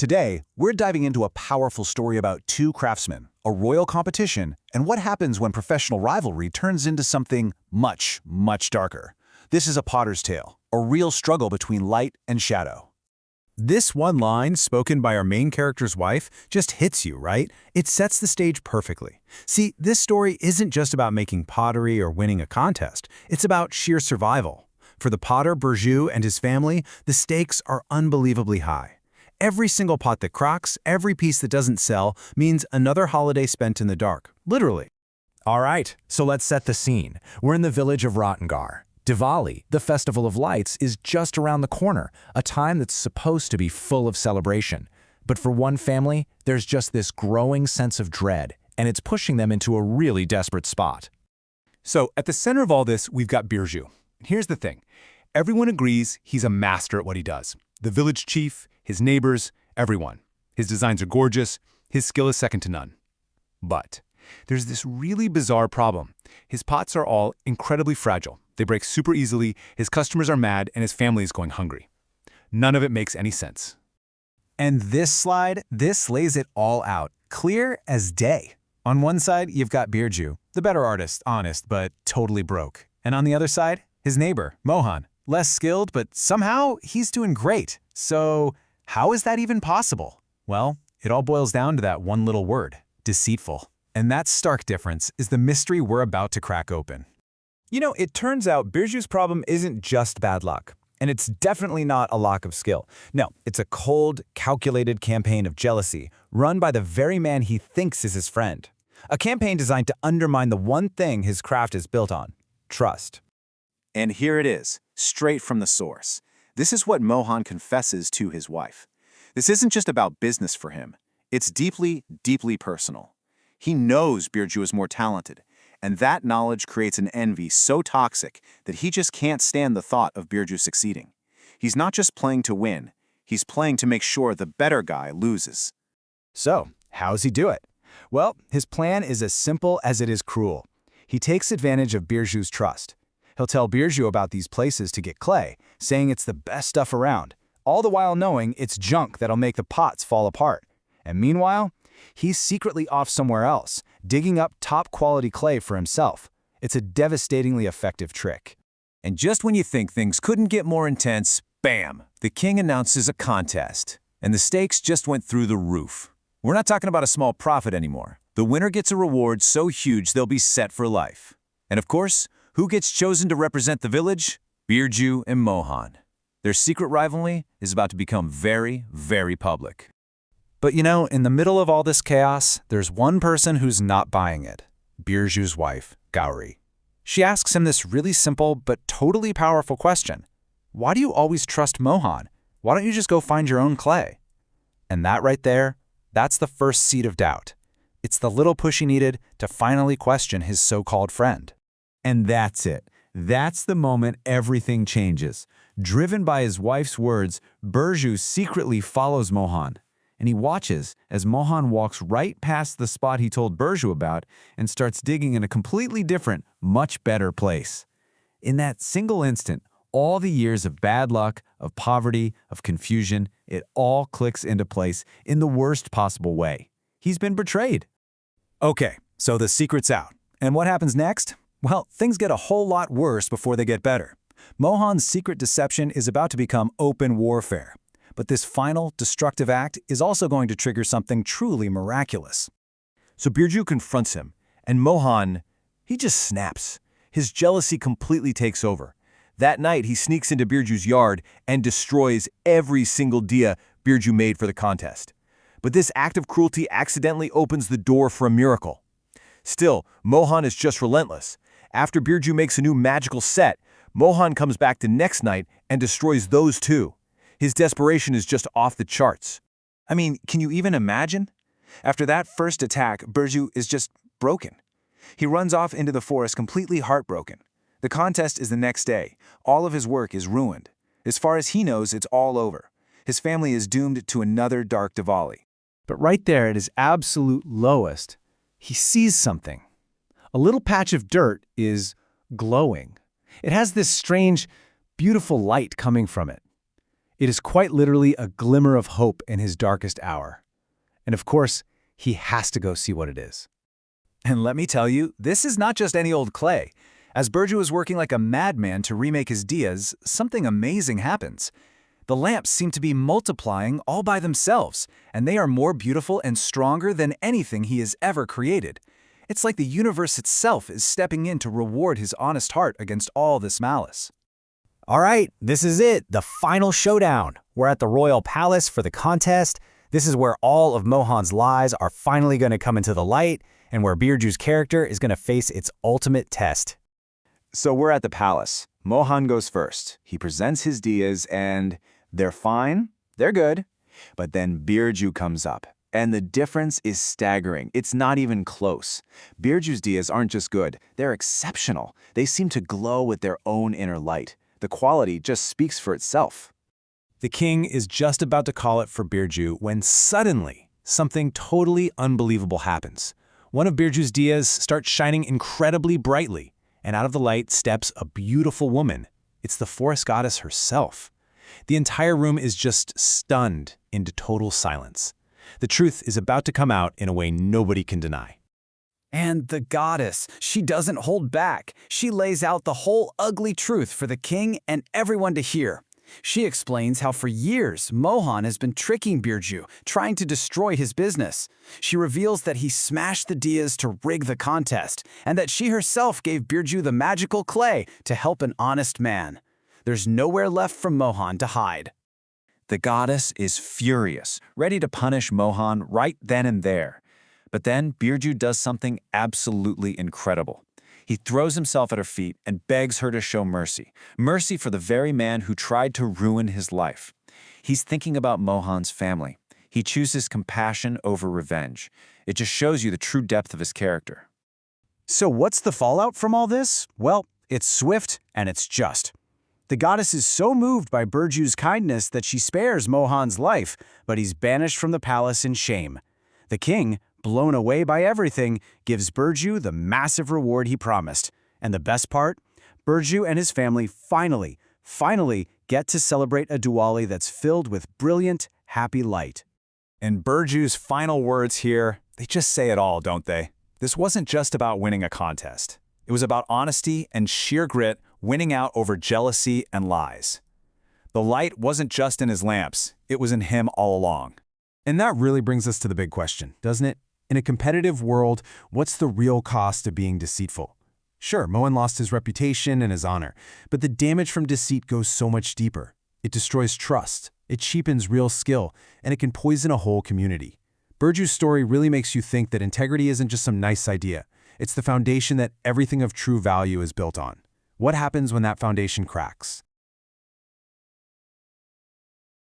Today, we're diving into a powerful story about two craftsmen, a royal competition, and what happens when professional rivalry turns into something much, much darker. This is a potter's tale, a real struggle between light and shadow. This one line, spoken by our main character's wife, just hits you, right? It sets the stage perfectly. See, this story isn't just about making pottery or winning a contest. It's about sheer survival. For the potter Burju and his family, the stakes are unbelievably high. Every single pot that cracks, every piece that doesn't sell, means another holiday spent in the dark, literally. All right, so let's set the scene. We're in the village of Ratngar. Diwali, the Festival of Lights, is just around the corner, a time that's supposed to be full of celebration. But for one family, there's just this growing sense of dread, and it's pushing them into a really desperate spot. So at the center of all this, we've got Burju. Here's the thing. Everyone agrees he's a master at what he does. The village chief, his neighbors, everyone. His designs are gorgeous. His skill is second to none. But there's this really bizarre problem. His pots are all incredibly fragile. They break super easily, his customers are mad, and his family is going hungry. None of it makes any sense. And this lays it all out, clear as day. On one side, you've got Burju, the better artist, honest, but totally broke. And on the other side, his neighbor, Mohan, less skilled, but somehow he's doing great. So how is that even possible? Well, it all boils down to that one little word, deceitful. And that stark difference is the mystery we're about to crack open. You know, it turns out Burju's problem isn't just bad luck. And it's definitely not a lack of skill. No, it's a cold, calculated campaign of jealousy run by the very man he thinks is his friend. A campaign designed to undermine the one thing his craft is built on, trust. And here it is, straight from the source. This is what Mohan confesses to his wife. This isn't just about business for him. It's deeply, deeply personal. He knows Burju is more talented, and that knowledge creates an envy so toxic that he just can't stand the thought of Burju succeeding. He's not just playing to win, he's playing to make sure the better guy loses. So, how's he do it? Well, his plan is as simple as it is cruel. He takes advantage of Burju's trust. He'll tell Burju about these places to get clay, saying it's the best stuff around, all the while knowing it's junk that'll make the pots fall apart. And meanwhile, he's secretly off somewhere else, digging up top-quality clay for himself. It's a devastatingly effective trick. And just when you think things couldn't get more intense, bam! The king announces a contest. And the stakes just went through the roof. We're not talking about a small profit anymore. The winner gets a reward so huge they'll be set for life. And of course, who gets chosen to represent the village? Burju and Mohan. Their secret rivalry is about to become very, very public. But you know, in the middle of all this chaos, there's one person who's not buying it. Burju's wife, Gauri. She asks him this really simple but totally powerful question. Why do you always trust Mohan? Why don't you just go find your own clay? And that right there, that's the first seed of doubt. It's the little push he needed to finally question his so-called friend. And that's it. That's the moment everything changes. Driven by his wife's words, Burju secretly follows Mohan. And he watches as Mohan walks right past the spot he told Burju about and starts digging in a completely different, much better place. In that single instant, all the years of bad luck, of poverty, of confusion, it all clicks into place in the worst possible way. He's been betrayed. Okay, so the secret's out. And what happens next? Well, things get a whole lot worse before they get better. Mohan's secret deception is about to become open warfare. But this final, destructive act is also going to trigger something truly miraculous. So Burju confronts him, and Mohan, he just snaps. His jealousy completely takes over. That night, he sneaks into Burju's yard and destroys every single diya Burju made for the contest. But this act of cruelty accidentally opens the door for a miracle. Still, Mohan is just relentless. After Burju makes a new magical set, Mohan comes back the next night and destroys those too. His desperation is just off the charts. I mean, can you even imagine? After that first attack, Burju is just broken. He runs off into the forest completely heartbroken. The contest is the next day. All of his work is ruined. As far as he knows, it's all over. His family is doomed to another dark Diwali. But right there at his absolute lowest, he sees something. A little patch of dirt is glowing. It has this strange, beautiful light coming from it. It is quite literally a glimmer of hope in his darkest hour. And of course, he has to go see what it is. And let me tell you, this is not just any old clay. As Burju is working like a madman to remake his diyas, something amazing happens. The lamps seem to be multiplying all by themselves, and they are more beautiful and stronger than anything he has ever created. It's like the universe itself is stepping in to reward his honest heart against all this malice. All right, this is it, the final showdown. We're at the royal palace for the contest. This is where all of Mohan's lies are finally going to come into the light, and where Birju's character is going to face its ultimate test. So we're at the palace. Mohan goes first. He presents his diyas and they're fine, they're good. But then Birju comes up. And the difference is staggering. It's not even close. Birju's diyas aren't just good, they're exceptional. They seem to glow with their own inner light. The quality just speaks for itself. The king is just about to call it for Birju when suddenly something totally unbelievable happens. One of Birju's diyas starts shining incredibly brightly, and out of the light steps a beautiful woman. It's the forest goddess herself. The entire room is just stunned into total silence. The truth is about to come out in a way nobody can deny. And the goddess, she doesn't hold back. She lays out the whole ugly truth for the king and everyone to hear. She explains how for years Mohan has been tricking Birju, trying to destroy his business. She reveals that he smashed the diyas to rig the contest, and that she herself gave Birju the magical clay to help an honest man. There's nowhere left for Mohan to hide. The goddess is furious, ready to punish Mohan right then and there. But then Birju does something absolutely incredible. He throws himself at her feet and begs her to show mercy. Mercy for the very man who tried to ruin his life. He's thinking about Mohan's family. He chooses compassion over revenge. It just shows you the true depth of his character. So what's the fallout from all this? Well, it's swift and it's just. The goddess is so moved by Birju's kindness that she spares Mohan's life, but he's banished from the palace in shame. The king, blown away by everything, gives Birju the massive reward he promised. And the best part? Birju and his family finally get to celebrate a Diwali that's filled with brilliant, happy light. And Birju's final words here, they just say it all, don't they? This wasn't just about winning a contest. It was about honesty and sheer grit, winning out over jealousy and lies. The light wasn't just in his lamps, it was in him all along. And that really brings us to the big question, doesn't it? In a competitive world, what's the real cost of being deceitful? Sure, Mohan lost his reputation and his honor, but the damage from deceit goes so much deeper. It destroys trust, it cheapens real skill, and it can poison a whole community. Birju's story really makes you think that integrity isn't just some nice idea. It's the foundation that everything of true value is built on. What happens when that foundation cracks?